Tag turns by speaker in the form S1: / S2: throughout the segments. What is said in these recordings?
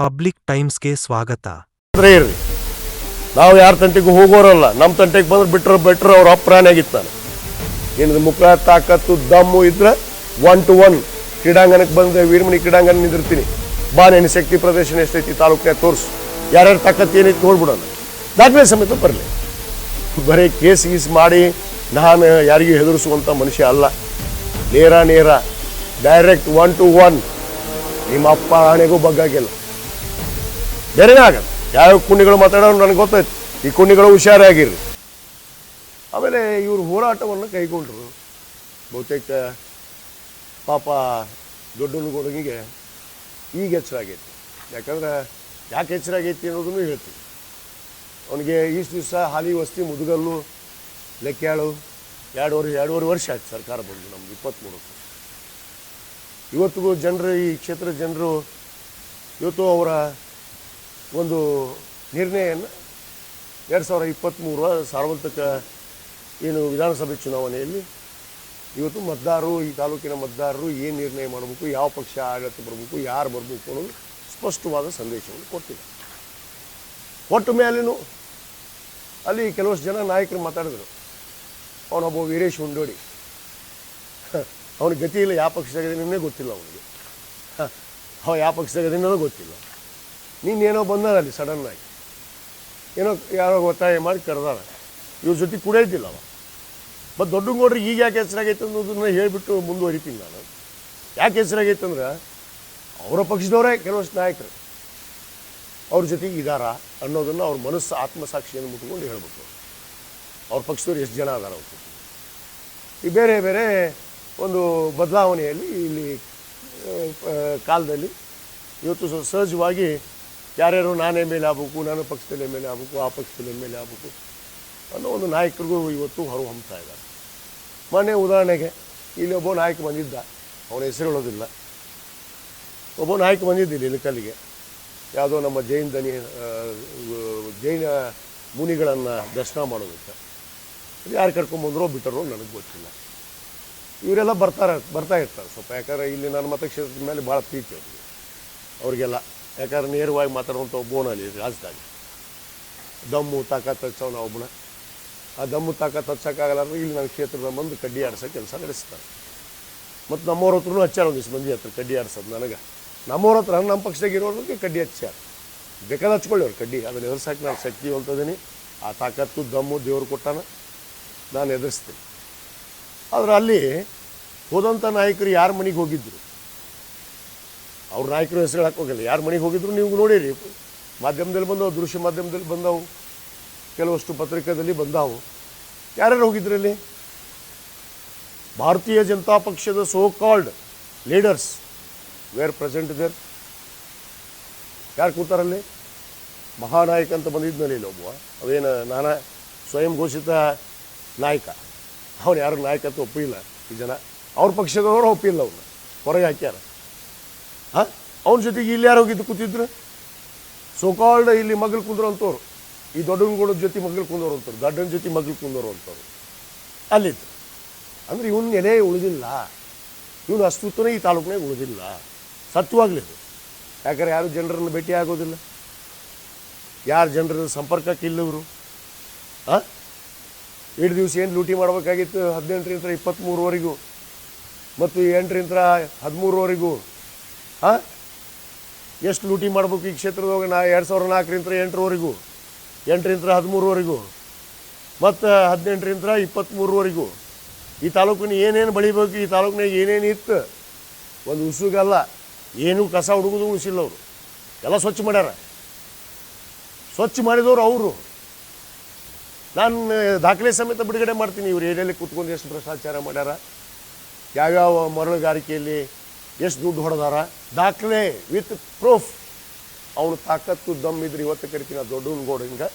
S1: Public ಟೈಮ್ಸ್ಗೆ ಸ್ವಾಗತ.
S2: ಇರ್ರಿ, ನಾವು ಯಾರ ತಂಟೆಗೂ ಹೋಗೋರಲ್ಲ. ನಮ್ಮ ತಂಟೆಗೆ ಬಂದ್ರೆ ಬಿಟ್ರೆ ಬೆಟ್ರ್ ಅವ್ರ ಅಪ್ರಾಣಿ ಆಗಿತ್ತಾನೆ. ನಿನಗೆ ಮುಖ ತಾಕತ್ತು ದಮ್ಮು ಇದ್ರೆ 1 to 1 ಕ್ರೀಡಾಂಗಣಕ್ಕೆ ಬಂದು ವೀರಮಣಿ ಕ್ರೀಡಾಂಗಣ ನಿಂದಿರ್ತೀನಿ. ಬಾ ನಿನ್ನ ಶಕ್ತಿ ಪ್ರದರ್ಶನ ಎಷ್ಟೈತಿ ತಾಲೂಕಿನಾಗ ತೋರಿಸು, ಯಾರ್ಯಾರು ತಾಕತ್ತು ಏನೈತಿ ನೋಡ್ಬಿಡೋಣ. ದಾಖಲೆ ಸಮೇತ ಬರಲಿ. ಬರೀ ಕೇಸ್ ಗೀಸ್ ಮಾಡಿ ನಾನು ಯಾರಿಗೂ ಹೆದರಿಸುವಂಥ ಮನುಷ್ಯ ಅಲ್ಲ. ನೇರ ಡೈರೆಕ್ಟ್ 1 to 1. ನಿಮ್ಮ ಅಪ್ಪ ಆಣೆಗೂ ಬಗ್ಗಾಗಿಲ್ಲ, ಬೇರೆನೇ ಆಗಲ್ಲ. ಯಾವ ಕುಂಡಿಗಳು ಮಾತಾಡೋರು ನನಗೆ ಗೊತ್ತಾಯ್ತು. ಈ ಕುಂಡಿಗಳು ಹುಷಾರಾಗಿರ್ರಿ. ಆಮೇಲೆ ಇವರು ಹೋರಾಟವನ್ನು ಕೈಗೊಂಡ್ರು. ಬಹುತೇಕ ಪಾಪ ದೊಡ್ಡನಗೌಡನಿಗೆ ಈಗ ಎಚ್ಚರಾಗೈತಿ. ಯಾಕಂದ್ರೆ ಯಾಕೆ ಎಚ್ಚರಾಗೈತಿ ಅನ್ನೋದನ್ನು ಹೇಳ್ತೀವಿ. ಅವನಿಗೆ ಇಷ್ಟು ದಿವಸ ಹಾಲಿ ವಸ್ತಿ ಮುದುಗಲ್ಲು ಲೆಕ್ಕಾಳು ಎರಡೂವರೆ ವರ್ಷ ಆಯ್ತು ಸರ್ಕಾರ ಬಂದು. ನಮ್ದು 23. ಇವತ್ತಿಗೂ ಜನರು, ಈ ಕ್ಷೇತ್ರದ ಜನರು ಇವತ್ತು ಅವರ ಒಂದು ನಿರ್ಣಯವನ್ನು 2023 ಸಾರ್ವತ್ರಿಕ ಏನು ವಿಧಾನಸಭೆ ಚುನಾವಣೆಯಲ್ಲಿ ಇವತ್ತು ಮತದಾರರು, ಈ ತಾಲೂಕಿನ ಮತದಾರರು ಏನು ನಿರ್ಣಯ ಮಾಡಬೇಕು, ಯಾವ ಪಕ್ಷ ಆಡಳಿತ ಬರಬೇಕು, ಯಾರು ಬರಬೇಕು ಅನ್ನೋದು ಸ್ಪಷ್ಟವಾದ ಸಂದೇಶವನ್ನು ಕೊಟ್ಟಿದೆ. ಒಟ್ಟ ಮೇಲೇನು ಅಲ್ಲಿ ಕೆಲವಷ್ಟು ಜನ ನಾಯಕರು ಮಾತಾಡಿದ್ರು. ಅವನೊಬ್ಬ ವೀರೇಶ್ ಹುಂಡೋಡಿ, ಅವನಿಗೆ ಗತಿ ಇಲ್ಲ, ಯಾವ ಪಕ್ಷದಾಗದೇನೇ ಗೊತ್ತಿಲ್ಲ ಅವನಿಗೆ. ಯಾವ ಪಕ್ಷದಾಗದೇನೋ ಗೊತ್ತಿಲ್ಲ. ನೀನೇನೋ ಬಂದಾನ ಅಲ್ಲಿ ಸಡನ್ನಾಗಿ, ಏನೋ ಯಾರೋ ಒತ್ತಾಯ ಮಾಡಿ ಕರೆದಾರ. ಇವ್ರ ಜೊತೆ ಕೂಡ ಇದ್ದಿಲ್ಲ ಅವ. ಮತ್ತು ದೊಡ್ಡಗೌಡ್ರಿಗೆ ಈಗ ಯಾಕೆ ಹೆಸರಾಗೈತೆ ಅನ್ನೋದನ್ನ ಹೇಳಿಬಿಟ್ಟು ಮುಂದುವರಿತೀನಿ ನಾನು. ಯಾಕೆ ಹೆಸರಾಗೈತೆ ಅಂದ್ರೆ ಅವರ ಪಕ್ಷದವರೇ ಕೆಲವಷ್ಟು ನಾಯಕರು ಅವ್ರ ಜೊತೆಗೆ ಇದ್ದಾರ ಅನ್ನೋದನ್ನು ಅವ್ರ ಮನಸ್ಸು ಆತ್ಮಸಾಕ್ಷಿಯನ್ನು ಮುಟ್ಕೊಂಡು ಹೇಳ್ಬೇಕು. ಅವ್ರ ಪಕ್ಷದವ್ರು ಎಷ್ಟು ಜನ ಅದಾರ ಅವ್ರು. ಈ ಬೇರೆ ಬೇರೆ ಒಂದು ಬದಲಾವಣೆಯಲ್ಲಿ ಇಲ್ಲಿ ಕಾಲದಲ್ಲಿ ಇವತ್ತು ಸಹಜವಾಗಿ ಯಾರ್ಯಾರು ನಾನು ಎಮ್ ಎಲ್ ಎ ಆಗಬೇಕು, ನಾನು ಪಕ್ಷದಲ್ಲಿ ಎಮ್ ಎಲ್ ಎ ಆಗಬೇಕು, ಆ ಪಕ್ಷದಲ್ಲಿ ಎಮ್ ಎಲ್ ಎ ಆಗಬೇಕು ಅನ್ನೋ ಒಂದು ನಾಯಕರಿಗೂ ಇವತ್ತು ಹೊರ ಹೊಮ್ತಾ ಇದ್ದಾರೆ. ಮೊನ್ನೆ ಉದಾಹರಣೆಗೆ ಇಲ್ಲಿ ಒಬ್ಬ ನಾಯಕ ಬಂದಿದ್ದ, ಅವನ ಹೆಸರು ಹೇಳೋದಿಲ್ಲ. ಒಬ್ಬ ನಾಯಕ ಬಂದಿದ್ದಿಲ್ಲ ಇಳಕಲ್ಲಿಗೆ, ಯಾವುದೋ ನಮ್ಮ ಜೈನ ಮುನಿಗಳನ್ನು ದರ್ಶನ ಮಾಡೋದಕ್ಕೆ. ಯಾರು ಕರ್ಕೊಂಬಂದ್ರೋ ಬಿಟ್ಟರೋ ನನಗೆ ಗೊತ್ತಿಲ್ಲ. ಇವರೆಲ್ಲ ಬರ್ತಾ ಇರ್ತಾರೆ ಸ್ವಲ್ಪ. ಯಾಕಂದರೆ ಇಲ್ಲಿ ನನ್ನ ಮತಕ್ಷೇತ್ರದ ಮೇಲೆ ಭಾಳ ಪ್ರೀತಿ ಅವ್ರಿಗೆಲ್ಲ. ಯಾಕಂದ್ರೆ ನೇರವಾಗಿ ಮಾತಾಡುವಂಥ ಒಬ್ಬನಲ್ಲಿ ರಾಜಧಾನಿ ದಮ್ಮು ತಾಕತ್ತು ಹಚ್ಚವ್ ನಾವು ಒಬ್ಬನ. ಆ ದಮ್ಮು ತಾಕತ್ತು ಹಚ್ಚೋಕ್ಕಾಗಲ್ಲ. ಇಲ್ಲಿ ನನ್ನ ಕ್ಷೇತ್ರದ ಬಂದು ಕಡ್ಡಿ ಆಡ್ಸೋಕೆ ಕೆಲಸ ನಡೆಸ್ತಾರೆ. ಮತ್ತು ನಮ್ಮವ್ರ ಹತ್ರನೂ ಹಚ್ಚಾರ ಒಂದಿಷ್ಟು ಮಂದಿ ಹತ್ರ ಕಡ್ಡಿ ಆಡ್ಸೋದು. ನನಗೆ ನಮ್ಮವ್ರ ಹತ್ರ ನಮ್ಮ ಪಕ್ಷದಾಗ ಇರೋರಿಗೆ ಕಡ್ಡಿ ಹಚ್ಚಾರ. ಬೇಕಾದ್ರೆ ಹಚ್ಕೊಳ್ಳಿ ಅವ್ರು ಕಡ್ಡಿ. ಅದನ್ನು ಎದುರ್ಸೋಕೆ ನಾನು ಶಕ್ತಿ ಹೊಲ್ತಿದ್ದೀನಿ. ಆ ತಾಕತ್ತು ದಮ್ಮು ದೇವ್ರು ಕೊಟ್ಟಾನ, ನಾನು ಎದುರಿಸ್ತೀನಿ. ಆದರೆ ಅಲ್ಲಿ ಹೋದಂಥ ನಾಯಕರು ಯಾರ ಮನೆಗೆ ಹೋಗಿದ್ರು, ಅವ್ರ ನಾಯಕರು ಹೆಸರು ಹಾಕೋಗಿಲ್ಲ. ಯಾರ ಮನೆಗೆ ಹೋಗಿದ್ರು ನೀವು ನೋಡಿರಿ. ಮಾಧ್ಯಮದಲ್ಲಿ ಬಂದವು, ದೃಶ್ಯ ಮಾಧ್ಯಮದಲ್ಲಿ ಬಂದವು, ಕೆಲವಷ್ಟು ಪತ್ರಿಕೆಯಲ್ಲಿ ಬಂದವು. ಯಾರ್ಯಾರು ಹೋಗಿದ್ರಲ್ಲಿ? ಭಾರತೀಯ ಜನತಾ ಪಕ್ಷದ so called leaders were present there. ಯಾರು ಕೂತಾರಲ್ಲಿ? ಮಹಾನಾಯಕ ಅಂತ ಬಂದಿದ್ನಲ್ಲಿ ಇಲ್ಲಿ ಒಬ್ಬ. ಅವೇನು ನಾನಾ ಸ್ವಯಂ ಘೋಷಿತ ನಾಯಕ. ಅವನು ಯಾರು ನಾಯಕತ್ವ ಒಪ್ಪಿಲ್ಲ. ಈ ಜನ ಅವ್ರ ಪಕ್ಷದವರು ಒಪ್ಪಿಲ್ಲ, ಅವನ್ನ ಹೊರಗೆ ಹಾಕ್ಯಾರ. ಅವನ ಜೊತೆಗೆ ಇಲ್ಲಿ ಯಾರು ಹೋಗಿದ್ದು ಕೂತಿದ್ರು? ಸೋಕಾಲ್ಡ್ ಇಲ್ಲಿ ಮಗಳು ಕುಂದ್ರು ಅಂತವ್ರು, ಈ ದೊಡ್ಡನಗೌಡದ ಜೊತೆ ಮಗಳು ಕುಂದೋರು ಅಂತವ್ರು, ದೊಡ್ಡನ ಜೊತೆ ಮಗಳು ಕುಂದೋರು ಅಂತವ್ರು ಅಲ್ಲಿದ್ದು. ಅಂದರೆ ಇವನ ನೆಲೆ ಉಳಿದಿಲ್ಲ, ಇವನು ಅಸ್ತಿತ್ವನೇ ಈ ತಾಲೂಕಿನಾಗ ಉಳಿದಿಲ್ಲ. ಸತ್ಯವಾಗ್ಲಿದ್ದು. ಯಾಕಂದ್ರೆ ಯಾರು ಜನರನ್ನು ಭೇಟಿ ಆಗೋದಿಲ್ಲ, ಯಾರು ಜನರ ಸಂಪರ್ಕಕ್ಕೆ ಇಲ್ಲ ಇವರು. 7 ದಿವಸ ಏನು ಲೂಟಿ ಮಾಡಬೇಕಾಗಿತ್ತು 18ರಿಂದ 23ವರೆಗೂ ಮತ್ತು 8ರಿಂದ 13ವರೆಗೂ ಎಷ್ಟು ಲೂಟಿ ಮಾಡ್ಬೇಕು ಈ ಕ್ಷೇತ್ರದಾಗ? 2004ರಿಂದ 8ರವರೆಗೂ, 8ರಿಂದ 13ವರೆಗೂ ಮತ್ತು 18ರಿಂದ 23ವರೆಗೂ ಈ ತಾಲೂಕಿನ ಏನೇನು ಬೆಳಿಬೇಕು, ಈ ತಾಲೂಕಿನಾಗ ಏನೇನು ಇತ್ತು, ಒಂದು ಉಸುಗಲ್ಲ, ಏನೂ ಕಸ ಹುಡುಗೋದು ಉಳಿಸಿಲ್ಲ ಅವರು. ಎಲ್ಲ ಸ್ವಚ್ಛ ಮಾಡ್ಯಾರ. ಸ್ವಚ್ಛ ಮಾಡಿದವರು ಅವರು. ನಾನು ದಾಖಲೆ ಸಮೇತ ಬಿಡುಗಡೆ ಮಾಡ್ತೀನಿ. ಇವ್ರು ಏರಿಯಲ್ಲಿ ಕೂತ್ಕೊಂಡು ಎಷ್ಟು ಭ್ರಷ್ಟಾಚಾರ ಮಾಡ್ಯಾರ, ಯಾವ್ಯಾವ ಮರಳುಗಾರಿಕೆಯಲ್ಲಿ ಎಷ್ಟು ದುಡ್ಡು ಹೊಡೆದಾರ, ದಾಖಲೆ ವಿತ್ ಪ್ರೂಫ್. ಅವನು ತಾಕತ್ತು ದಮ್ ಇದ್ರೆ ಇವತ್ತು ಕರಿತೀನಿ. ದೊಡ್ಡನಗೌಡ ಹಿಂಗೆ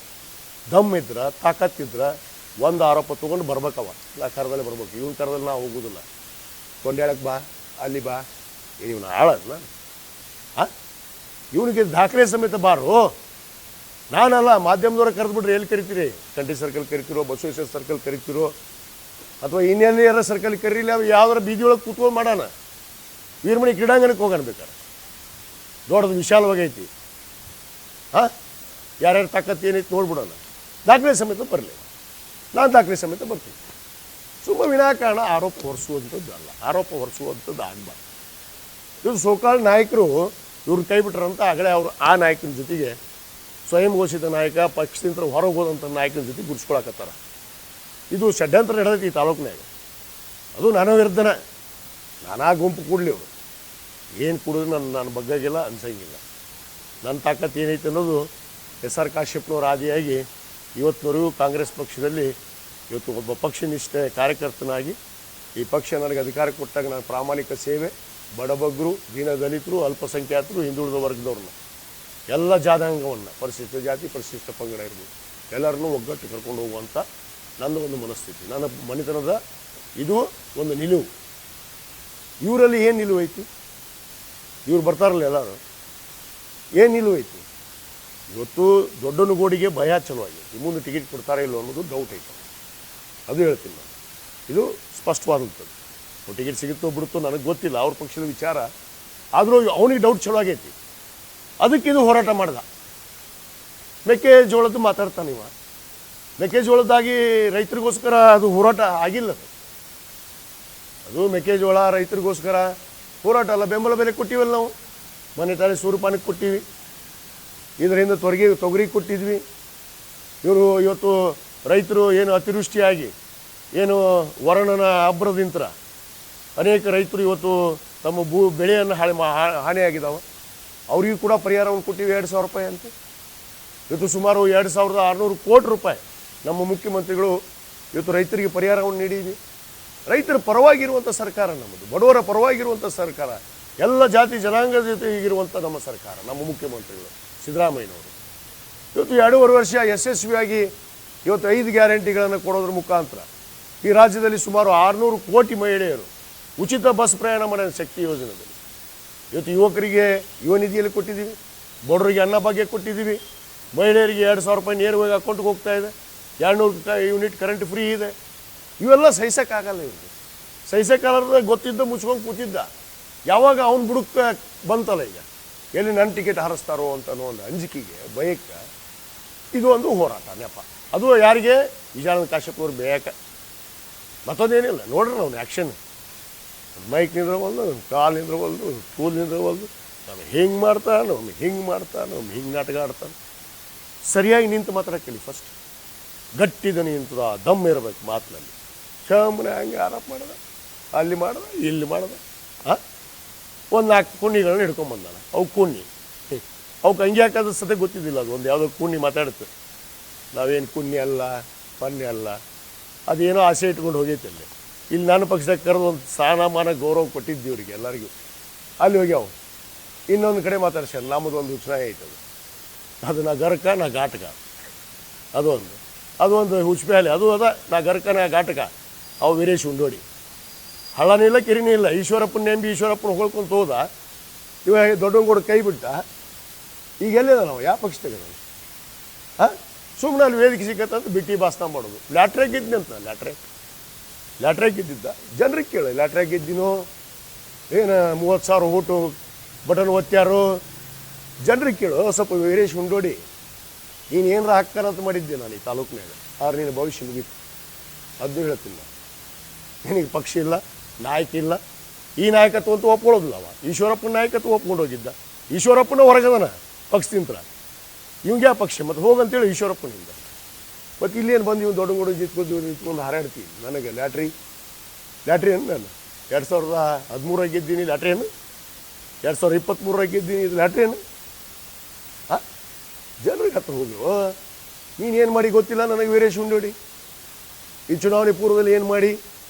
S2: ದಮ್ ಇದ್ರೆ, ತಾಕತ್ತಿದ್ರೆ ಒಂದು ಆರೋಪ ತೊಗೊಂಡು ಬರ್ಬೇಕವ. ನಾ ಕರದಲ್ಲಿ ಬರ್ಬೇಕು. ಇವನ ಕರದಲ್ಲಿ ನಾವು ಹೋಗೋದಿಲ್ಲ. ಕೊಂಡ್ಯಾಳಕ್ಕೆ ಬಾ, ಅಲ್ಲಿ ಬಾ, ಇವನು ಆಳಲ್ಲ. ಇವನಿಗೆ ದಾಖಲೆ ಸಮೇತ ಬಾರು. ನಾನಲ್ಲ, ಮಾಧ್ಯಮದವ್ರ ಕರೆದ್ಬಿಟ್ರೆ ಎಲ್ಲಿ ಕರಿತೀರಿ? ಕಂಠಿ ಸರ್ಕಲ್ ಕರಿತಿರೋ, ಬಸವೇಶ್ವರ ಸರ್ಕಲ್ ಕರಿತಿರೋ, ಅಥವಾ ಇನ್ನೆಲ್ಲ ಸರ್ಕಲ್ ಕರೀಲಿ. ಅವು ಯಾವ್ದಾರ ಬೀದಿಯೊಳಗೆ ಕೂತ್ಕೊಂಡು ಮಾಡೋಣ. ವೀರಮಣಿ ಕ್ರೀಡಾಂಗಣಕ್ಕೆ ಹೋಗೋಣ ಬೇಕಾರೆ. ದೊಡ್ಡದು ವಿಶಾಲವಾಗೈತಿ. ಹಾಂ, ಯಾರ್ಯಾರು ತಾಕತ್ತು ಏನೈತೆ ನೋಡ್ಬಿಡೋಣ. ದಾಖಲೆ ಸಮೇತ ಬರಲಿ, ನಾನು ದಾಖಲೆ ಸಮೇತ ಬರ್ತೀನಿ. ಸುಮ್ಮ ವಿನಾಕಾರಣ ಆರೋಪ ಹೊರಿಸುವಂಥದ್ದು ಅಲ್ಲ, ಆರೋಪ ಹೊರಿಸುವಂಥದ್ದು ಆಗಬಾರ್ದು. ಇವರು ಸೋಕಾಳ್ ನಾಯಕರು ಇವ್ರು ಕೈ ಬಿಟ್ರಂತ ಆಗಲೇ ಅವರು ಆ ನಾಯಕನ ಜೊತೆಗೆ ಸ್ವಯಂ ಘೋಷಿತ ನಾಯಕ, ಪಕ್ಷದಿಂದ ಹೊರಗೆ ಹೋದಂಥ ನಾಯಕನ ಜೊತೆ ಗುರ್ಸ್ಕೊಳಕತ್ತಾರ. ಇದು ಷಡ್ಯಂತ್ರ ನಡೆದೈತಿ ಈ ತಾಲೂಕಿನಾಗ. ಅದು ನನ್ನ ವಿರುದ್ಧನ, ನಾನಾ ಗುಂಪು ಕೂಡಲಿ ಅವರು ಏನು ಕುಡಿದ್ರು ನನ್ನ ಬಗ್ಗಾಗಿಲ್ಲ, ಅನ್ಸಂಗಿಲ್ಲ. ನನ್ನ ತಾಕತ್ತು ಏನೈತೆ ಅನ್ನೋದು SR ಕಾಶ್ಯಪ್ನವ್ರ ಆದಿಯಾಗಿ ಇವತ್ತಿನವರೆಗೂ ಕಾಂಗ್ರೆಸ್ ಪಕ್ಷದಲ್ಲಿ ಇವತ್ತು ಒಬ್ಬ ಪಕ್ಷನಿಷ್ಠ ಕಾರ್ಯಕರ್ತನಾಗಿ ಈ ಪಕ್ಷ ನನಗೆ ಅಧಿಕಾರ ಕೊಟ್ಟಾಗ ನಾನು ಪ್ರಾಮಾಣಿಕ ಸೇವೆ, ಬಡಬಗ್ಗರು, ದೀನದಲಿತರು, ಅಲ್ಪಸಂಖ್ಯಾತರು, ಹಿಂದುಳಿದ ವರ್ಗದವ್ರನ್ನ ಎಲ್ಲ ಜಾದಾಂಗವನ್ನು, ಪರಿಶಿಷ್ಟ ಜಾತಿ, ಪರಿಶಿಷ್ಟ ಪಂಗಡ ಇರ್ಬೋದು, ಎಲ್ಲರನ್ನೂ ಒಗ್ಗಟ್ಟು ಕರ್ಕೊಂಡು ಹೋಗುವಂಥ ನನ್ನ ಒಂದು ಮನಸ್ಥಿತಿ, ನನ್ನ ಮನೆತನದ ಇದು ಒಂದು ನಿಲುವು. ಇವರಲ್ಲಿ ಏನು ನಿಲುವು ಐತಿ? ಇವ್ರು ಬರ್ತಾರಲ್ಲ ಎಲ್ಲರೂ, ಏನು ನಿಲುವು ಐತಿ? ಇವತ್ತು ದೊಡ್ಡನಗೋಡಿಗೆ ಭಯ ಚಲೋ ಆಗೈತಿ, ಮುಂದೆ ಟಿಕೆಟ್ ಕೊಡ್ತಾರೆ ಇಲ್ಲೋ ಅನ್ನೋದು ಡೌಟ್ ಐತೆ. ಅದು ಹೇಳ್ತೀನಿ ನಾನು, ಇದು ಸ್ಪಷ್ಟವಾದಂಥದ್ದು. ಟಿಕೆಟ್ ಸಿಗುತ್ತೋ ಬಿಡುತ್ತೋ ನನಗೆ ಗೊತ್ತಿಲ್ಲ, ಅವ್ರ ಪಕ್ಷದ ವಿಚಾರ. ಆದರೂ ಅವನಿಗೆ ಡೌಟ್ ಚಲೋ ಆಗೈತಿ, ಅದಕ್ಕೆ ಇದು ಹೋರಾಟ ಮಾಡ್ದ. ಮೆಕ್ಕೆಜೋಳದ್ದು ಮಾತಾಡ್ತಾನೆ ಇವ. ಮೆಕ್ಕೆಜೋಳದ್ದಾಗಿ ರೈತರಿಗೋಸ್ಕರ ಅದು ಹೋರಾಟ ಆಗಿಲ್ಲ. ಅದು ಮೆಕ್ಕೆಜೋಳ ರೈತರಿಗೋಸ್ಕರ ಹೋರಾಟ ಅಲ್ಲ. ಬೆಂಬಲ ಬೆಲೆ ಕೊಟ್ಟಿವಲ್ಲ ನಾವು, ಮನೆ ತಾಳೆ ಸೂರ್ಯಪಾನಕ್ಕೆ ಕೊಟ್ಟಿವಿ, ಇದರಿಂದ ತೊಗರಿ ಕೊಟ್ಟಿದ್ವಿ. ಇವರು ಇವತ್ತು ರೈತರು ಏನು ಅತಿವೃಷ್ಟಿಯಾಗಿ ಏನು ವರುಣನ ಅಬ್ಬರದಿಂತ ಅನೇಕ ರೈತರು ಇವತ್ತು ತಮ್ಮ ಬೆಳೆಯನ್ನು ಹಾನಿಯಾಗಿದ್ದಾವೆ. ಅವರಿಗೂ ಕೂಡ ಪರಿಹಾರವನ್ನು ಕೊಟ್ಟಿವಿ 2,000 ರೂಪಾಯಿ ಅಂತ. ಇವತ್ತು ಸುಮಾರು 2,600 ಕೋಟಿ ರೂಪಾಯಿ ನಮ್ಮ ಮುಖ್ಯಮಂತ್ರಿಗಳು ಇವತ್ತು ರೈತರಿಗೆ ಪರಿಹಾರವನ್ನು ನೀಡಿದ್ವಿ. ರೈತರ ಪರವಾಗಿರುವಂಥ ಸರ್ಕಾರ ನಮ್ಮದು, ಬಡವರ ಪರವಾಗಿರುವಂಥ ಸರ್ಕಾರ, ಎಲ್ಲ ಜಾತಿ ಜನಾಂಗದ ಜೊತೆಗಿರುವಂಥ ನಮ್ಮ ಸರ್ಕಾರ, ನಮ್ಮ ಮುಖ್ಯಮಂತ್ರಿಗಳು ಸಿದ್ದರಾಮಯ್ಯನವರು. ಇವತ್ತು 2.5 ವರ್ಷ ಯಶಸ್ವಿಯಾಗಿ ಇವತ್ತು 5 ಗ್ಯಾರಂಟಿಗಳನ್ನು ಕೊಡೋದ್ರ ಮುಖಾಂತರ ಈ ರಾಜ್ಯದಲ್ಲಿ ಸುಮಾರು 600 ಕೋಟಿ ಮಹಿಳೆಯರು ಉಚಿತ ಬಸ್ ಪ್ರಯಾಣ ಮಾಡೋ ಶಕ್ತಿ ಯೋಜನೆಯಲ್ಲಿ. ಇವತ್ತು ಯುವಕರಿಗೆ ಯುವ ನಿಧಿಯಲ್ಲಿ ಕೊಟ್ಟಿದ್ದೀವಿ, ಬಡವರಿಗೆ ಅನ್ನಭಾಗ್ಯ ಕೊಟ್ಟಿದ್ದೀವಿ, ಮಹಿಳೆಯರಿಗೆ 2,000 ರೂಪಾಯಿ ನೇರವಾಗಿ ಅಕೌಂಟ್ಗೆ ಹೋಗ್ತಾ ಇದೆ, 200 ಯೂನಿಟ್ ಕರೆಂಟ್ ಫ್ರೀ ಇದೆ. ಇವೆಲ್ಲ ಸಹಿಸೋಕ್ಕಾಗಲ್ಲ ಇವ್ರಿಗೆ. ಸಹಿಸೋಕ್ಕಾಗಲ್ಲ ಗೊತ್ತಿದ್ದ ಮುಚ್ಕೊಂಡು ಕೂತಿದ್ದ. ಯಾವಾಗ ಅವ್ನು ಬುಡಕ್ಕೆ ಬಂತಲ್ಲ ಈಗ, ಎಲ್ಲಿ ನನ್ನ ಟಿಕೆಟ್ ಹಾರಿಸ್ತಾರೋ ಅಂತ ಅನ್ನೋ ಒಂದು ಅಂಜಿಕೆಗೆ, ಭಯಕ್ಕೆ ಇದು ಒಂದು ಹೋರಾಟ ನೆಪ. ಅದು ಯಾರಿಗೆ? ಈಜಾನಂದ ಕಾಶ್ಯಪ್ನವ್ರು ಬೇಯಕ್ಕೆ, ಮತ್ತೊಂದೇನಿಲ್ಲ. ನೋಡ್ರಿ ಅವ್ನು ಆ್ಯಕ್ಷನ್, ಮೈಕ್ ನಿಂದ್ರವಲ್ದು, ಕಾಲು ನಿಂದ್ರವಲ್ದು, ಟೂಲ್ ನಿಂದ್ರವಲ್ದು, ನಾನು ಹಿಂಗೆ ಮಾಡ್ತಾನೆ, ಅವ್ನು ಹಿಂಗೆ ಮಾಡ್ತಾನೆ, ಅವ್ನು ಹಿಂಗೆ ನಾಟಕ ಆಡ್ತಾನೆ. ಸರಿಯಾಗಿ ನಿಂತು ಮಾತಾಡೋಕ್ಕೇಳಿ ಫಸ್ಟ್, ಗಟ್ಟಿದ ನಿಂತದ ದಮ್ ಇರಬೇಕು ಮಾತಿನಲ್ಲಿ. ಸುಮ್ಮನೆ ಹಂಗೆ ಆರೋಪ ಮಾಡ್ದ, ಅಲ್ಲಿ ಮಾಡ್ದ, ಇಲ್ಲಿ ಮಾಡ್ದ. ಒಂದು 4 ಕುಣ್ಣಿಗಳನ್ನ ಹಿಡ್ಕೊಂಬಂದಾನ. ಅವು ಕುಣ್ಣಿ ಅವಕ್ಕೆ ಹಂಗೆ ಹಾಕೋದು ಸತೆ ಗೊತ್ತಿದ್ದಿಲ್ಲ. ಅದು ಒಂದು ಯಾವುದೋ ಕುಣ್ಣಿ ಮಾತಾಡುತ್ತೆ. ನಾವೇನು ಕುಣ್ಣಿ ಅಲ್ಲ, ಪನ್ನೆ ಅಲ್ಲ, ಅದೇನೋ ಆಸೆ ಇಟ್ಕೊಂಡು ಹೋಗೈತೆ ಅಲ್ಲಿ. ಇಲ್ಲಿ ನನ್ನ ಪಕ್ಷದಾಗ ಕರೆದು ಒಂದು ಸ್ಥಾನಮಾನ ಗೌರವ ಕೊಟ್ಟಿದ್ದೀವಿ ಇವರಿಗೆ ಎಲ್ಲರಿಗೂ. ಅಲ್ಲಿ ಹೋಗ್ಯಾವ ಇನ್ನೊಂದು ಕಡೆ ಮಾತಾಡ್ಸ್ಯಾರ, ನಮ್ಮದು ಒಂದು ಉತ್ಸಾಹ ಐತದು. ಅದು ನಾ ಗರ್ಕ ನಾ ಘಾಟಕ, ಅದು ಒಂದು ಹುಚ್ಪೆ ಅಲ್ಲಿ ಅದು ಅದ. ನಾ ಗರ್ಕ ನಾ ಘಾಟಕ. ಅವು ವೀರೇಶ್ ಉಂಡೋಡಿ, ಹಳ್ಳನೇ ಇಲ್ಲ, ಕೆರಿನೇ ಇಲ್ಲ. ಈಶ್ವರಪ್ಪನ ನೆಂಬಿ ಈಶ್ವರಪ್ಪನ ಹೊಳ್ಕೊಂತ ಹೋದ. ಇವ ದೊಡ್ಡಂಗೋಡು ಕೈ ಬಿಟ್ಟ. ಈಗ ಎಲ್ಲಿದ ನಾವು, ಯಾವ ಪಕ್ಷದಾಗ ನಾವು? ಸುಮ್ಮನೆ ಅಲ್ಲಿ ವೇದಿಕೆ ಸಿಕ್ಕತ್ತಂತ ಬಿಟ್ಟು ಭಾಷಣ ಮಾಡೋದು. ಲ್ಯಾಟ್ರಾಕ್ ಗೆದ್ದಿನಿ ಅಂತ, ಲ್ಯಾಟ್ರಾಕ್ ಗೆದ್ದಿದ್ದ. ಜನರಿಗೆ ಕೇಳಿ, ಲ್ಯಾಟ್ರಾಕ್ ಗೆದ್ದಿನೋ ಏನು 30,000 ಓಟು ಬಟನ್ ಒತ್ತ್ಯಾರೋ? ಜನರಿಗೆ ಕೇಳು. ಸ್ವಲ್ಪ ವೀರೇಶ್ ಉಂಡೋಡಿ, ನೀನು ಏನಾರ ಹಾಕ್ತಾರಂತ ಮಾಡಿದ್ದೆ ನಾನು ಈ ತಾಲೂಕಿನಾಗ, ಆದ್ರೆ ನಿನ್ನ ಭವಿಷ್ಯ ಮುಗೀತು. ಅದು ಹೇಳ್ತೀನಿ ನಾನು. ನಿನಗೆ ಪಕ್ಷ ಇಲ್ಲ, ನಾಯಕ ಇಲ್ಲ. ಈ ನಾಯಕತ್ವ ಅಂತೂ ಒಪ್ಕೊಳ್ಳೋದಿಲ್ಲ. ಅವ ಈಶ್ವರಪ್ಪನ ನಾಯಕತ್ವ ಒಪ್ಕೊಂಡು ಹೋಗಿದ್ದ. ಈಶ್ವರಪ್ಪನ ಹೊರಗದನ ಪಕ್ಷದಿಂದ. ಇವಂಗೆ ಯಾವ ಪಕ್ಷ ಮತ್ತು ಹೋಗಂತೇಳಿ ಈಶ್ವರಪ್ಪನಿಂದ. ಮತ್ತು ಇಲ್ಲೇನು ಬಂದು ಇವ್ನು ದೊಡ್ಡಗೌಡ ನಿಂತ್ಕೊಂಡು ಹಾರಾಡ್ತೀನಿ. ನನಗೆ ಲ್ಯಾಟ್ರಿ ಏನು ನಾನು 2013 ಗೆದ್ದೀನಿ, ಲ್ಯಾಟ್ರಿ ಏನು 2023 ಗೆದ್ದೀನಿ, ಇದು ಲ್ಯಾಟ್ರಿ ಏನು? ಜನರಿಗೆ ಹತ್ರ ಹೋಗಿ, ನೀನೇನು ಮಾಡಿ ಗೊತ್ತಿಲ್ಲ ನನಗೆ ವೀರೇಶ್ ಉಂಡೋಡಿ. ಈ ಚುನಾವಣೆ ಪೂರ್ವದಲ್ಲಿ ಏನು ಮಾಡಿ,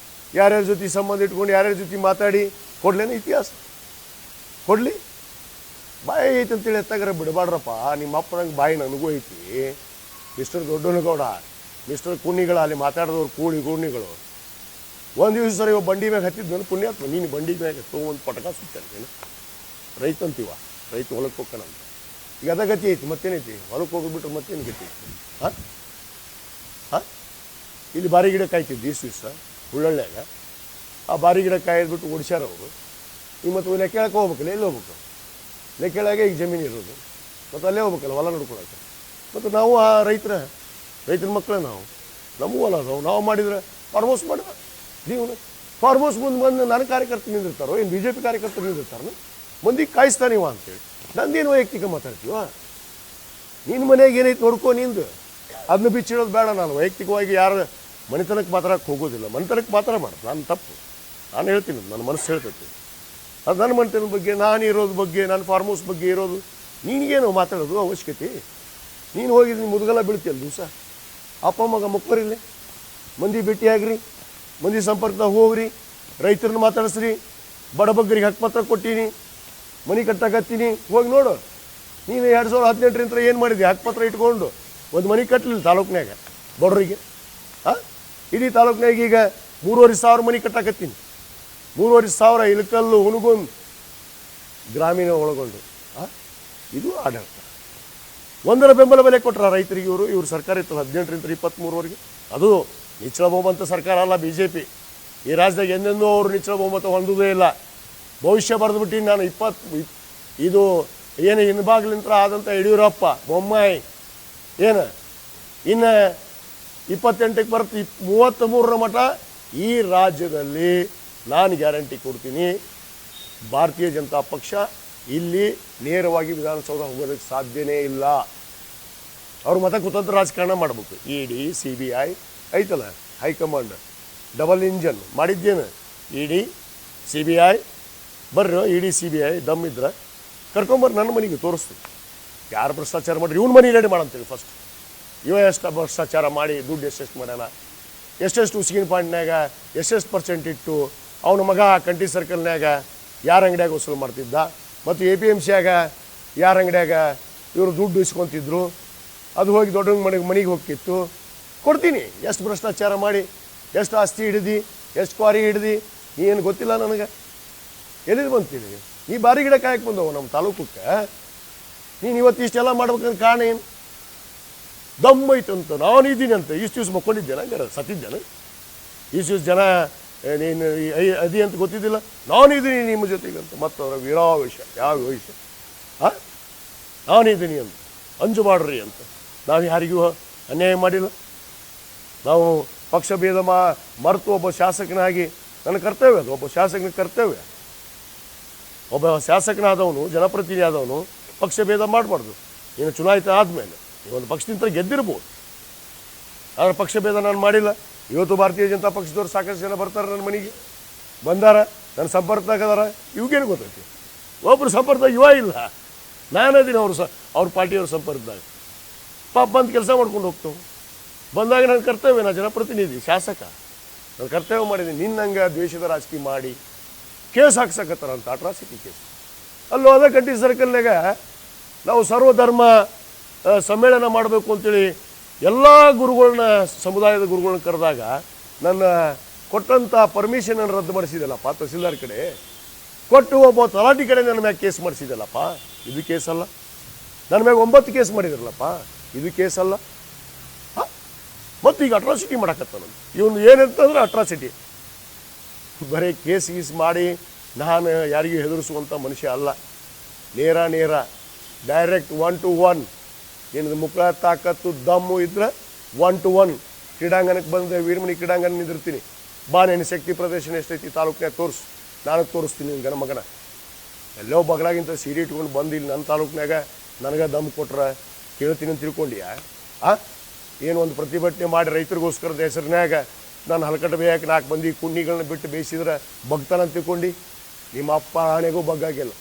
S2: ಯಾರ್ಯಾರ ಜೊತೆ ಸಂಬಂಧ ಇಟ್ಕೊಂಡು ಯಾರ್ಯಾರ ಜೊತೆ ಮಾತಾಡಿ ಕೊಡ್ಲೇನು ಇತಿಹಾಸ ಕೊಡಲಿ. ಬಾಯಿ ಐತೆ ಅಂತೇಳಿ ಎತ್ತಾಗಾರ ಬಿಡಬಾಡ್ರಪ್ಪ. ನಿಮ್ಮ ಅಪ್ಪನಂಗೆ ಬಾಯಿ ನನಗೂ ಐತಿ. ಮಿಸ್ಟರ್ ದೊಡ್ಡನಗೌಡ, ಮಿಸ್ಟರ್ ಕುಣ್ಣಿಗಳು, ಅಲ್ಲಿ ಮಾತಾಡಿದವ್ರು ಕೂಣಿಗಳು. ಒಂದು ದಿವಸ ಸರಿ ಇವ ಬಂಡಿ ಮ್ಯಾಗ ಹತ್ತಿದ್ದು ಪುಣ್ಯಾತ್ಮ, ನೀನು ಬಂಡಿ ಮ್ಯಾಗ ತೊಗೊಂಡು ಪಟಕ ಸುತ್ತಾಡ್ತೇನೆ. ರೈತ ಅಂತೀವ, ರೈತ ಹೊಲಕ್ಕೆ ಹೋಗ್ಕನಂತ. ಈಗ ಅದ ಗತಿ ಐತಿ, ಮತ್ತೇನೈತಿ? ಹೊಲಕ್ಕೆ ಹೋಗ್ಬಿಟ್ರೆ ಮತ್ತೇನು ಗತಿ ಐತಿ? ಇಲ್ಲಿ ಬಾರಿ ಗಿಡ ಕಾಯ್ತಿದ್ದು ಇಷ್ಟು ದಿವಸ ಉಳ್ಳಳ್ಳ್ಯಾಗ. ಆ ಬಾರಿ ಗಿಡ ಕಾಯ್ದುಬಿಟ್ಟು ಓಡಿಸ್ಯಾರ ಅವರು. ಈಗ ಮತ್ತು ಲೆಕ್ಕೇಳಕ್ಕೆ ಹೋಗ್ಬೇಕಲ್ಲ, ಎಲ್ಲಿ ಹೋಗ್ಬೇಕು? ಲೆಕ್ಕೇಳಾಗೆ ಈಗ ಜಮೀನು ಇರೋದು. ಮತ್ತು ಅಲ್ಲೇ ಹೋಗ್ಬೇಕಲ್ಲ ಹೊಲ ನೋಡ್ಕೊಳಕ್ಕೆ. ಮತ್ತು ನಾವು ಆ ರೈತರ ಮಕ್ಕಳೇ ನಾವು, ನಮಗೂ ಹೊಲ ಅದಾವು. ನಾವು ಮಾಡಿದ್ರೆ ಫಾರ್ಮ್ ಹೌಸ್ ಮಾಡಿದ್ರೆ ನೀವು ಫಾರ್ಮ್ ಹೌಸ್ ಮುಂದೆ ಬಂದು ನನ್ನ ಕಾರ್ಯಕರ್ತರು ನಿಂದಿರ್ತಾರೋ ಏನು ಬಿ ಜೆ ಪಿ ಕಾರ್ಯಕರ್ತರು ನಿಂದಿರ್ತಾರೋ ಮಂದಿಗೆ ಕಾಯಿಸ್ತಾನೀವ ಅಂತೇಳಿ ನಂದೇನು ವೈಯಕ್ತಿಕ ಮಾತಾಡ್ತೀವ. ನಿನ್ನ ಮನೆಗೆ ಏನೈತೆ ನೋಡ್ಕೊ ನಿಂದು, ಅದನ್ನ ಬಿಚ್ಚಿಡೋದು ಬೇಡ. ನಾನು ವೈಯಕ್ತಿಕವಾಗಿ ಯಾರು ಮನೆತನಕ್ಕೆ ಮಾತಾಡೋಕ್ಕೆ ಹೋಗೋದಿಲ್ಲ. ಮನೆತನಕ್ಕೆ ಮಾತ್ರ ಮಾಡೋದು ನಾನು ತಪ್ಪು. ನಾನು ಹೇಳ್ತೀನಿ, ನನ್ನ ಮನಸ್ಸು ಹೇಳ್ತೈತಿ. ಅದು ನನ್ನ ಮನೆತನದ ಬಗ್ಗೆ, ನಾನು ಇರೋದ್ರ ಬಗ್ಗೆ, ನನ್ನ ಫಾರ್ಮ್ ಹೌಸ್ ಬಗ್ಗೆ ಇರೋದು ನಿನಗೇನು ಮಾತಾಡೋದು ಅವಶ್ಯಕತೆ? ನೀನು ಹೋಗಿ ನೀನು ಮುದುಗಲ್ಲ ಬೀಳ್ತೀಯಲ್ಲ ದಿವಸ. ಅಪ್ಪ ಮಗ ಮುಕ್ಕರಿಲ್ಲ, ಮಂದಿ ಭೇಟಿಯಾಗ್ರಿ, ಮಂದಿ ಸಂಪರ್ಕದಾಗ ಹೋಗ್ರಿ, ರೈತರನ್ನ ಮಾತಾಡಿಸ್ರಿ. ಬಡಬಗ್ಗರಿಗೆ ಹಕ್ಕುಪತ್ರ ಕೊಟ್ಟೀನಿ, ಮನೆ ಕಟ್ಟಕತ್ತೀನಿ, ಹೋಗಿ ನೋಡು. ನೀನು 2018 ಏನು ಮಾಡಿದ್ವಿ? ಹಕ್ಕುಪತ್ರ ಇಟ್ಕೊಂಡು ಒಂದು ಮನೆ ಕಟ್ಟಲಿಲ್ಲ ತಾಲೂಕಿನಾಗ ಬಡವರಿಗೆ. ಇಡೀ ತಾಲೂಕಿನಾಗ ಈಗ 3,500 ಮನೆ ಕಟ್ಟಕತ್ತೀನಿ. 3,500 ಇಳಕಲ್ಲು ಹುನಗುಂದ್ ಗ್ರಾಮೀಣ ಒಳಗೊಂಡು. ಇದು ಆಡಳಿತ. ಒಂದರ ಬೆಂಬಲ ಬೆಲೆ ಕೊಟ್ಟರ ರೈತರಿಗೆ ಇವರು ಸರ್ಕಾರ ಇತ್ತಲ್ಲ 18ರಿಂದ 23ವರೆಗೆ. ಅದು ನಿಚ್ಚಳ ಬಹುಮತ ಸರ್ಕಾರ ಅಲ್ಲ ಬಿ ಜೆ ಪಿ. ಈ ರಾಜ್ಯದಾಗ ಎಂದೆಂದೂ ಅವರು ನಿಚ್ಚಳ ಬಹುಮತ ಹೊಂದೋದೇ ಇಲ್ಲ. ಭವಿಷ್ಯ ಬರೆದುಬಿಟ್ಟು ನಾನು ಇದು ಏನು ಹಿಂಬಾಗ್ಲಿಂತ ಆದಂಥ ಯಡಿಯೂರಪ್ಪ ಬೊಮ್ಮಾಯಿ ಏನು ಇನ್ನು 28ಕ್ಕೆ ಬರುತ್ತೆ, 33ರ ಮಟ್ಟ ಈ ರಾಜ್ಯದಲ್ಲಿ ನಾನು ಗ್ಯಾರಂಟಿ ಕೊಡ್ತೀನಿ. ಭಾರತೀಯ ಜನತಾ ಪಕ್ಷ ಇಲ್ಲಿ ನೇರವಾಗಿ ವಿಧಾನಸೌಧ ಹೋಗೋದಕ್ಕೆ ಸಾಧ್ಯನೇ ಇಲ್ಲ. ಅವ್ರು ಮತ್ತೆ ಕುತಂತ್ರ ರಾಜಕಾರಣ ಮಾಡಬೇಕು. E D C B I ಐತಲ್ಲ, ಹೈಕಮಾಂಡ್ ಡಬಲ್ ಇಂಜನ್ ಮಾಡಿದ್ದೇನು. E D C B I ಬರ್ರಿ, E D C B I ದಮ್ಮಿದ್ರೆ ಕರ್ಕೊಂಬರ್ರಿ, ನನ್ನ ಮನೆಗೆ ತೋರಿಸ್ತೀನಿ ಯಾರು ಭ್ರಷ್ಟಾಚಾರ ಮಾಡಿರಿ. ಇವ್ನ ಮನೆ ರೆಡಿ ಮಾಡಂತೀವಿ ಫಸ್ಟ್. ಇವ ಎಷ್ಟು ಭ್ರಷ್ಟಾಚಾರ ಮಾಡಿ ದುಡ್ಡು ಎಷ್ಟೆಷ್ಟು ಮಾಡ್ಯಾನ, ಎಷ್ಟೆಷ್ಟು ಉಸಿಗಿನ ಪಾಯಿಂಟ್ನಾಗ ಎಷ್ಟೆಷ್ಟು % ಇಟ್ಟು ಅವನ ಮಗ ಕಂಟಿ ಸರ್ಕಲ್ನಾಗ ಯಾರ ಅಂಗಡಿಯಾಗ ವಸೂಲು ಮಾಡ್ತಿದ್ದ, ಮತ್ತು ಎ ಪಿ ಎಮ್ ಸಿಯಾಗ ಯಾರ ಅಂಗಡಿಯಾಗ ಇವರು ದುಡ್ಡು ಇಸ್ಕೊತಿದ್ರು, ಅದು ಹೋಗಿ ದೊಡ್ಡ ಮನೆಗೆ ಹೋಗ್ತಿತ್ತು. ಕೊಡ್ತೀನಿ. ಎಷ್ಟು ಭ್ರಷ್ಟಾಚಾರ ಮಾಡಿ, ಎಷ್ಟು ಆಸ್ತಿ ಹಿಡಿದು, ಎಷ್ಟು ಕ್ವಾರಿ ಹಿಡ್ದು, ಏನು ಗೊತ್ತಿಲ್ಲ ನನಗೆ. ಎಲ್ಲಿದು ಬಂತೀನಿ? ನೀ ಬಾರಿ ಗಿಡ ಕಾಯಕ್ಕೆ ಬಂದವು ನಮ್ಮ ತಾಲೂಕಕ್ಕೆ. ನೀನು ಇವತ್ತು ಇಷ್ಟೆಲ್ಲ ಮಾಡ್ಬೇಕಂತ ಕಾರಣ ಏನು? ದಮ್ಮೈತಂತ ನಾನು ಇದ್ದೀನಿ ಅಂತ ಇಷ್ಟು ದಿವ್ಸ ಮಕ್ಕೊಂಡಿದ್ದೇನೆ, ಹಂಗಾರೆ ಸತ್ತಿದ್ದೇನೆ. ಇಷ್ಟು ದಿವ್ಸ ಜನ ನೀನು ಅದಿ ಅಂತ ಗೊತ್ತಿದ್ದಿಲ್ಲ, ನಾನಿದ್ದೀನಿ ನಿಮ್ಮ ಜೊತೆಗೆ ಅಂತ. ಮತ್ತು ಅವರ ವೀರಾವೇಶ, ಯಾವ ವಯಸ್ಸು ನಾನಿದ್ದೀನಿ ಅಂತ ಅಂಜು ಮಾಡ್ರಿ ಅಂತ. ನಾವು ಯಾರಿಗೂ ಅನ್ಯಾಯ ಮಾಡಿಲ್ಲ. ನಾವು ಪಕ್ಷ ಭೇದ ಮರೆತು ಒಬ್ಬ ಶಾಸಕನಾಗಿ ನನ್ನ ಕರ್ತವ್ಯ ಅದು. ಒಬ್ಬ ಶಾಸಕನ ಕರ್ತವ್ಯ, ಒಬ್ಬ ಶಾಸಕನಾದವನು, ಜನಪ್ರತಿನಿಧಿ ಆದವನು ಪಕ್ಷ ಭೇದ ಮಾಡಬಾರ್ದು. ಇನ್ನು ಚುನಾಯಿತ ಆದಮೇಲೆ ಒಂದು ಪಕ್ಷದಿಂದ ಗೆದ್ದಿರ್ಬೋದು, ಆದರೆ ಪಕ್ಷ ಭೇದ ನಾನು ಮಾಡಿಲ್ಲ. ಇವತ್ತು ಭಾರತೀಯ ಜನತಾ ಪಕ್ಷದವ್ರು ಸಾಕಷ್ಟು ಜನ ಬರ್ತಾರೆ ನನ್ನ ಮನೆಗೆ, ಬಂದಾರ, ನನ್ನ ಸಂಪರ್ಕದಾಗ ಅದಾರ. ಇವಾಗೇನು ಗೊತ್ತೈತಿ? ಒಬ್ಬರು ಸಂಪರ್ಕದಾಗ ಇವ ಇಲ್ಲ, ನಾನದೀನಿ ಅವ್ರ ಪಾರ್ಟಿಯವ್ರ ಸಂಪರ್ಕದಾಗ. ಪಾಪ ಬಂದು ಕೆಲಸ ಮಾಡ್ಕೊಂಡು ಹೋಗ್ತಾವೆ. ಬಂದಾಗ ನನ್ನ ಕರ್ತವ್ಯ, ನಾನು ಜನಪ್ರತಿನಿಧಿ, ಶಾಸಕ, ನಾನು ಕರ್ತವ್ಯ ಮಾಡಿದ್ದೀನಿ. ನಿನ್ನಂಗೆ ದ್ವೇಷದ ರಾಜಕೀಯ ಮಾಡಿ ಕೇಸ್ ಹಾಕ್ಸಕತ್ತಾರ ಅಂತ, ಅಟ್ರಾಸಿಟಿ ಕೇಸ್. ಅಲ್ಲೂ ಅದ ಕಂಟಿ ಸರ್ಕಲ್ನಾಗ ನಾವು ಸರ್ವಧರ್ಮ ಸಮ್ಮೇಳನ ಮಾಡಬೇಕು ಅಂತೇಳಿ ಎಲ್ಲ ಗುರುಗಳನ್ನ, ಸಮುದಾಯದ ಗುರುಗಳನ್ನ ಕರೆದಾಗ ನನ್ನ ಕೊಟ್ಟಂಥ ಪರ್ಮಿಷನನ್ನು ರದ್ದು ಮಾಡಿಸಿದೆಲ್ಲಪ್ಪ ತಹಸೀಲ್ದಾರ್ ಕಡೆ. ಕೊಟ್ಟು ಒಬ್ಬ ತಲಾಟಿ ಕಡೆ ನನ್ನ ಮ್ಯಾಗ ಕೇಸ್ ಮಾಡಿಸಿದೆಲ್ಲಪ್ಪ, ಇದು ಕೇಸಲ್ಲ. ನನ್ನ ಮ್ಯಾಗ 9 ಕೇಸ್ ಮಾಡಿದ್ರಲ್ಲಪ್ಪ, ಇದು ಕೇಸಲ್ಲ. ಮತ್ತು ಈಗ ಅಟ್ರಾಸಿಟಿ ಮಾಡಕತ್ತಾನ ಇವನು. ಏನಂತಂದ್ರೆ ಅಟ್ರಾಸಿಟಿ, ಬರೀ ಕೇಸ್ ಗೀಸ್ ಮಾಡಿ ನಾನು ಯಾರಿಗೂ ಹೆದರಿಸುವಂಥ ಮನುಷ್ಯ ಅಲ್ಲ. ನೇರ ಡೈರೆಕ್ಟ್ 1 to 1. ನಿನಗೆ ಮುಖ ತಾಕತ್ತು ದಮ್ಮು ಇದ್ರೆ 1 to 1 ಕ್ರೀಡಾಂಗಣಕ್ಕೆ ಬಂದು ವೀರಮಣಿ ಕ್ರೀಡಾಂಗಣ ನಿಂದಿರ್ತೀನಿ. ಬಾ, ನಿನ್ನ ಶಕ್ತಿ ಪ್ರದರ್ಶನ ಎಷ್ಟೈತಿ ತಾಲೂಕಿನಾಗ ತೋರಿಸು, ನಾನು ತೋರಿಸ್ತೀನಿ ನಿನ್ನ ಗನ ಮಗನ. ಎಲ್ಲೋ ಬಗಲಾಗಿಂತ ಸೀರೆ ಇಟ್ಕೊಂಡು ಬಂದು ಇಲ್ಲಿ ನನ್ನ ತಾಲೂಕಿನಾಗ ನನಗೆ ದಮ್ ಕೊಟ್ರೆ ಕೇಳ್ತೀನಿ ಅಂತ ತಿಳ್ಕೊಂಡಿಯಾ? ಏನು ಒಂದು ಪ್ರತಿಭಟನೆ ಮಾಡಿ ರೈತರಿಗೋಸ್ಕರದ ಹೆಸರಿನಾಗ ನಾನು ಹಲಕಟ್ಟು ಬೇಯಕ್ಕೆ 4 ಮಂದಿ ಕುಣ್ಣಿಗಳನ್ನ ಬಿಟ್ಟು ಬೇಯಿಸಿದ್ರೆ ಬಗ್ತಾನ ಅಂತ ತಿಳ್ಕೊಂಡು ನಿಮ್ಮ ಅಪ್ಪ ಹಣೆಗೂ ಬಗ್ಗಾಗಿಲ್ಲ.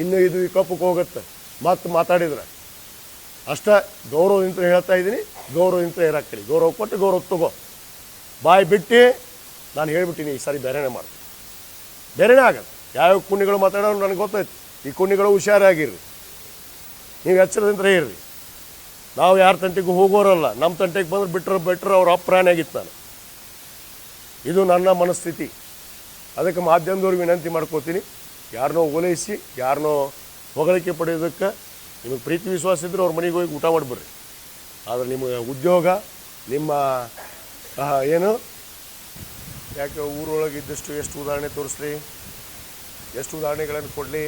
S2: ಇನ್ನೂ ಇದು ವಿಕೋಪಕ್ಕೆ ಹೋಗುತ್ತೆ ಮತ್ತು ಮಾತಾಡಿದ್ರೆ ಅಷ್ಟೇ. ಗೌರವದಿಂದ ಹೇಳ್ತಾ ಇದ್ದೀನಿ, ಗೌರವದಿಂದ ಇರಾಕಡಿ. ಗೌರವ ಕೊಟ್ಟು ಗೌರವ ತಗೋ. ಬಾಯಿ ಬಿಟ್ಟು ನಾನು ಹೇಳ್ಬಿಟ್ಟಿನಿ, ಈ ಸಾರಿ ಬೇರೆನೇ ಮಾಡ್ತೀನಿ. ಬೇರೆನೇ ಆಗತ್ತೆ. ಯಾವ್ಯಾವ ಕುಣ್ಣಿಗಳು ಮಾತಾಡೋರು ನನಗೆ ಗೊತ್ತಾಯ್ತು. ಈ ಕುಣ್ಣಿಗಳು ಹುಷಾರಾಗಿರ್ರಿ, ನೀವು ಎಚ್ಚರದಿಂದ ಇರ್ರಿ. ನಾವು ಯಾರ ತಂಟೆಗೂ ಹೋಗೋರಲ್ಲ. ನಮ್ಮ ತಂಟೆಗೆ ಬಂದ್ರೆ ಬಿಟ್ಟರು ಅವ್ರ ಅಪ್ರಾಣಿಯಾಗಿತ್ತು ನಾನು. ಇದು ನನ್ನ ಮನಸ್ಥಿತಿ. ಅದಕ್ಕೆ ಮಾಧ್ಯಮದವ್ರಿಗೆ ವಿನಂತಿ ಮಾಡ್ಕೋತೀನಿ, ಯಾರನ್ನೋ ಓಲೈಸಿ ಯಾರನ್ನೋ ಹೊಗಳಿಕೆ ಪಡೆಯೋದಕ್ಕೆ ನಿಮಗೆ ಪ್ರೀತಿ ವಿಶ್ವಾಸ ಇದ್ದರೆ ಅವ್ರ ಮನೆಗೆ ಹೋಗಿ ಊಟ ಮಾಡಿಬಿಡ್ರಿ. ಆದರೆ ನಿಮ್ಮ ಉದ್ಯೋಗ, ನಿಮ್ಮ ಏನು ಯಾಕೆ ಊರೊಳಗೆ ಇದ್ದಷ್ಟು ಎಷ್ಟು ಉದಾಹರಣೆ ತೋರಿಸ್ಲಿ, ಎಷ್ಟು ಉದಾಹರಣೆಗಳನ್ನು ಕೊಡಲಿ.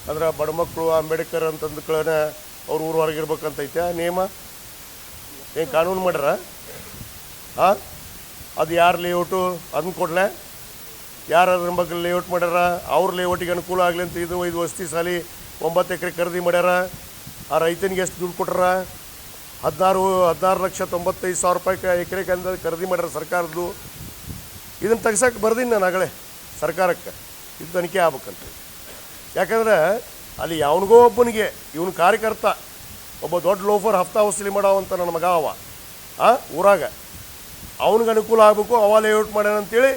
S2: ಅಂದ್ರೆ ಬಡ ಮಕ್ಕಳು ಅಂಬೇಡ್ಕರ್ ಅಂತಂದ್ಕೊಳ್ಳೋಣ ಅವ್ರ ಊರು ಹೊರಗಿರ್ಬೇಕಂತೈತೆ ನಿಯಮ ಏನು ಕಾನೂನು ಮಾಡ್ಯಾರ ಹಾಂ ಅದು ಯಾರು ಲೇಔಟು ಅದನ್ನ ಕೊಡಲೆ ಯಾರು ಅದ್ರ ಬಗ್ಗೆ ಲೇಔಟ್ ಮಾಡ್ಯಾರ ಅವ್ರ ಲೇಔಟಿಗೆ ಅನುಕೂಲ ಆಗಲಿ ಅಂತ ಇದು 5 ವಸತಿ ಸಾಲಿ 9 ಎಕರೆ ಖರೀದಿ ಮಾಡ್ಯಾರ ಆ ರೈತನಿಗೆ ಎಷ್ಟು ದುಡ್ಡು ಕೊಟ್ಟಾರ 16,95,000 ರೂಪಾಯಿ ಎಕರೆಗೆ ಅಂದ ಖರೀದಿ ಮಾಡ್ಯಾರ ಸರ್ಕಾರದ್ದು ಇದನ್ನು ತೆಗ್ಸಕ್ಕೆ ಬರ್ದೀನಿ ನಾನು ಆಗಲೇ ಸರ್ಕಾರಕ್ಕೆ ಇದು ತನಿಖೆ ಆಗ್ಬೇಕಂತ ಯಾಕಂದ್ರೆ ಅಲ್ಲಿ ಯಾವನಿಗೋ ಒಬ್ಬನಿಗೆ ಇವನು ಕಾರ್ಯಕರ್ತ ಒಬ್ಬ ದೊಡ್ಡ ಲೋಫರ್ ಹಫ್ತಾ ವಸೂಲಿ ಮಾಡಾವಂತ ನನ್ನ ಮಗ ಅವ ಊರಾಗ ಅವನಿಗೆ ಅನುಕೂಲ ಆಗಬೇಕು ಅವ ಲೇಔಟ್ ಮಾಡ್ಯಾನ ಅಂತೇಳಿ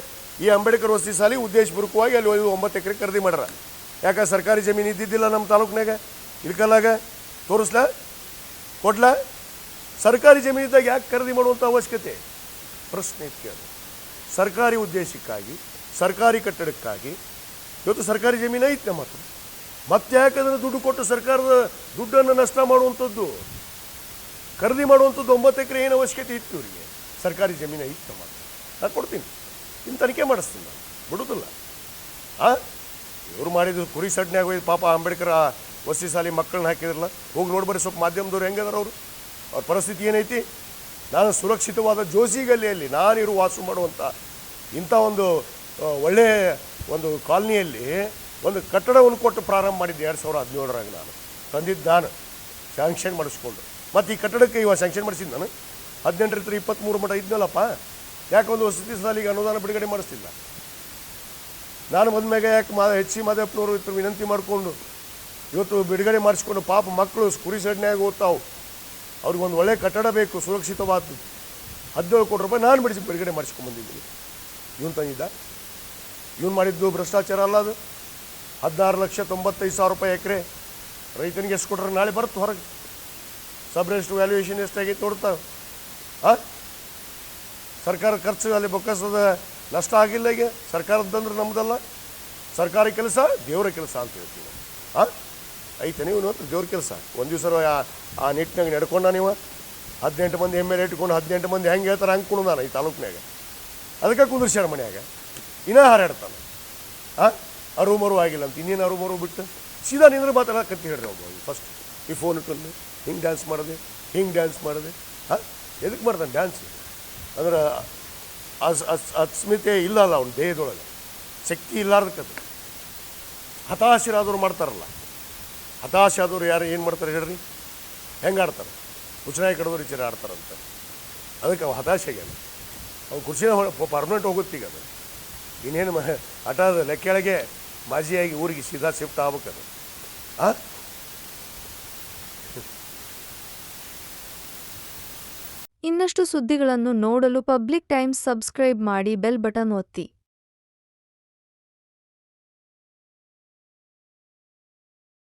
S2: ಈ ಅಂಬೇಡ್ಕರ್ ವಸತಿ ಸಾಲಿ ಉದ್ದೇಶಪೂರ್ವಕವಾಗಿ ಅಲ್ಲಿ 9 ಎಕರೆ ಖರೀದಿ ಮಾಡ್ಯಾರ ಯಾಕೆ ಸರ್ಕಾರಿ ಜಮೀನು ಇದ್ದಿದ್ದಿಲ್ಲ ನಮ್ಮ ತಾಲೂಕಿನಾಗ ಇಳ್ಕಲ್ಲಾಗ ತೋರಿಸ್ಲಾ ಕೊಡ್ಲಾ ಸರ್ಕಾರಿ ಜಮೀನಿದ್ದಾಗ ಯಾಕೆ ಖರೀದಿ ಮಾಡುವಂಥ ಅವಶ್ಯಕತೆ ಪ್ರಶ್ನೆ ಕೇಳಿ ಸರ್ಕಾರಿ ಉದ್ದೇಶಕ್ಕಾಗಿ ಸರ್ಕಾರಿ ಕಟ್ಟಡಕ್ಕಾಗಿ ಇವತ್ತು ಸರ್ಕಾರಿ ಜಮೀನು ಐತೆ ನಮ್ಮ ಹತ್ರ ಮತ್ತೆ ಯಾಕಂದ್ರೆ ದುಡ್ಡು ಕೊಟ್ಟು ಸರ್ಕಾರದ ದುಡ್ಡನ್ನು ನಷ್ಟ ಮಾಡುವಂಥದ್ದು ಖರೀದಿ ಮಾಡುವಂಥದ್ದು 9 ಎಕರೆ ಏನು ಅವಶ್ಯಕತೆ ಇತ್ತು ಇವರಿಗೆ ಸರ್ಕಾರಿ ಜಮೀನು ಐತೆ ನಮ್ಮ ಹತ್ರ ನಾನು ಕೊಡ್ತೀನಿ ಇನ್ನು ತನಿಖೆ ಮಾಡಿಸ್ತೀನಿ ನಾನು ಬಿಡೋದಿಲ್ಲ ಇವರು ಮಾಡಿದ್ರು ಕುರಿ ಸಡ್ನ್ಯಾಗ ಹೋಯ್ತು ಪಾಪ ಅಂಬೇಡ್ಕರ್ ವಸತಿ ಶಾಲೆ ಮಕ್ಕಳನ್ನ ಹಾಕಿದ್ರಲ್ಲ ಹೋಗಿ ನೋಡ್ಬರಿ ಸ್ವಲ್ಪ ಮಾಧ್ಯಮದವ್ರು ಹೆಂಗದಾರ ಅವರು ಅವ್ರ ಪರಿಸ್ಥಿತಿ ಏನೈತಿ ನಾನು ಸುರಕ್ಷಿತವಾದ ಜೋಸಿಗಲ್ಲಿಯಲ್ಲಿ ನಾನಿರು ವಾಸ ಮಾಡುವಂಥ ಇಂಥ ಒಂದು ಒಳ್ಳೆಯ ಒಂದು ಕಾಲನಿಯಲ್ಲಿ ಒಂದು ಕಟ್ಟಡವನ್ನು ಕೊಟ್ಟು ಪ್ರಾರಂಭ ಮಾಡಿದ್ದೆ 2017ರಾಗ ನಾನು ತಂದಿದ್ದು ನಾನು ಸ್ಯಾಂಕ್ಷನ್ ಮಾಡಿಸ್ಕೊಂಡು ಮತ್ತು ಈ ಕಟ್ಟಡಕ್ಕೆ ಇವಾಗ ಸ್ಯಾಂಕ್ಷನ್ ಮಾಡಿಸಿದ್ದು ನಾನು 18 23 ಮಟ್ಟ ಇದ್ನಲ್ಲಪ್ಪ ಯಾಕೆ ಒಂದು ವಸತಿ ಶಾಲೆಗೆ ಅನುದಾನ ಬಿಡುಗಡೆ ಮಾಡಿಸ್ತಿಲ್ಲ ನಾನು ಬಂದ್ಮ್ಯಾಗ ಯಾಕೆ ಹೆಚ್ಚಿ ಮಾದೇಪ್ಪನವರು ಇತ್ತು ವಿನಂತಿ ಮಾಡಿಕೊಂಡು ಇವತ್ತು ಬಿಡುಗಡೆ ಮಾಡಿಸ್ಕೊಂಡು ಪಾಪ ಮಕ್ಕಳು ಕುರಿ ಸಡ್ನ್ಯಾಗ ಓದ್ತಾವು ಅವ್ರಿಗೊಂದು ಒಳ್ಳೆ ಕಟ್ಟಡ ಬೇಕು ಸುರಕ್ಷಿತವಾದ್ದು 17 ಕೋಟಿ ರೂಪಾಯಿ ನಾನು ಬಿಡುಗಡೆ ಮಾಡಿಸ್ಕೊಂಡ್ಬಂದಿದ್ದೀನಿ ಇವನು ತಂದಿದ್ದ ಇವನು ಮಾಡಿದ್ದು ಭ್ರಷ್ಟಾಚಾರ ಅಲ್ಲ ಅದು 16,95,000 ರೂಪಾಯಿ ಎಕರೆ ರೈತನಿಗೆ ಎಷ್ಟು ಕೊಟ್ರೆ ನಾಳೆ ಬರುತ್ತೆ ಹೊರಗೆ ಸಬ್ ರೆಸ್ಟ್ ವ್ಯಾಲ್ಯೂಯೇಷನ್ ಎಷ್ಟಾಗೈತೆ ನೋಡ್ತಾವೆ ಸರ್ಕಾರ ಖರ್ಚು ಅಲ್ಲಿ ಬೊಕ್ಕಸದ ನಷ್ಟ ಆಗಿಲ್ಲ ಈಗ ಸರ್ಕಾರದಂದ್ರೆ ನಮ್ಮದಲ್ಲ ಸರ್ಕಾರಿ ಕೆಲಸ ದೇವರ ಕೆಲಸ ಅಂತ ಹೇಳ್ತೀವಿ ಐತೆ ನೀವು ದೇವ್ರ ಕೆಲಸ ಒಂದು ದಿವಸ ಆ ನಿಟ್ಟಿನಾಗ ನಡ್ಕೊಂಡ ನೀವು 18 ಮಂದಿ ಎಮ್ ಎಲ್ ಎ ಇಟ್ಕೊಂಡು 18 ಮಂದಿ ಹೆಂಗೆ ಹೇಳ್ತಾರೆ ಹಂಗೆ ಕುಣು ನಾನು ಈ ತಾಲೂಕಿನಾಗ ಅದಕ್ಕೆ ಕುಂದ್ರಿಸ್ಯಾರ ಮನ್ಯಾಗ ಇನ್ನೂ ಹಾರಾಡ್ತಾನೆ ಅರು ಆಗಿಲ್ಲ ಅಂತ ಇನ್ನೇನು ಅರು ಬಿಟ್ಟು ಸೀದಾ ನಿಂದ್ರೆ ಮಾತಾಡಕತ್ತಿ ಹೇಳ್ರಿ ಒಬ್ಬ ಫಸ್ಟ್ ಈ ಫೋನ್ ಇಟ್ಕೊಂಡು ಹಿಂಗೆ ಡ್ಯಾನ್ಸ್ ಮಾಡಿದೆ ಎದಕ್ಕೆ ಮಾಡ್ತಾನೆ ಡ್ಯಾನ್ಸ್ ಅಂದ್ರೆ ಅಸ್ಮಿತೆ ಇಲ್ಲ ಅಲ್ಲ ಅವ್ನ ದೇಹದೊಳಗೆ ಶಕ್ತಿ ಇಲ್ಲಾರ್ದಕ್ಕದು ಹತಾಶರಾದವ್ರು ಮಾಡ್ತಾರಲ್ಲ ಹತಾಶೆ ಆದವ್ರು ಯಾರು ಏನು ಮಾಡ್ತಾರೆ ಹೇಳ್ರಿ ಹೆಂಗೆ ಆಡ್ತಾರೆ ಹುಚ್ಚನಾಯಿ ಕಡದವ್ರು ವಿಚಾರ ಆಡ್ತಾರಂತ ಅದಕ್ಕೆ ಅವು ಹತಾಶೆಗೆ ಅವ್ನು ಕುರ್ಚಿನ ಪರ್ಮನೆಂಟ್ ಹೋಗುತ್ತೀಗ ಅದು ಇನ್ನೇನು ಹಠದ ಲೆಕ್ಕೆಳಗೆ ಮಾಜಿಯಾಗಿ ಊರಿಗೆ ಸೀದಾ ಶಿಫ್ಟ್ ಆಗ್ಬೇಕದು
S3: ಇನ್ನಷ್ಟು ಸುದ್ದಿಗಳನ್ನು ನೋಡಲು ಪಬ್ಲಿಕ್ ಟೈಮ್ಸ್ ಸಬ್ಸ್ಕ್ರೈಬ್ ಮಾಡಿ ಬೆಲ್ ಬಟನ್ ಒತ್ತಿ.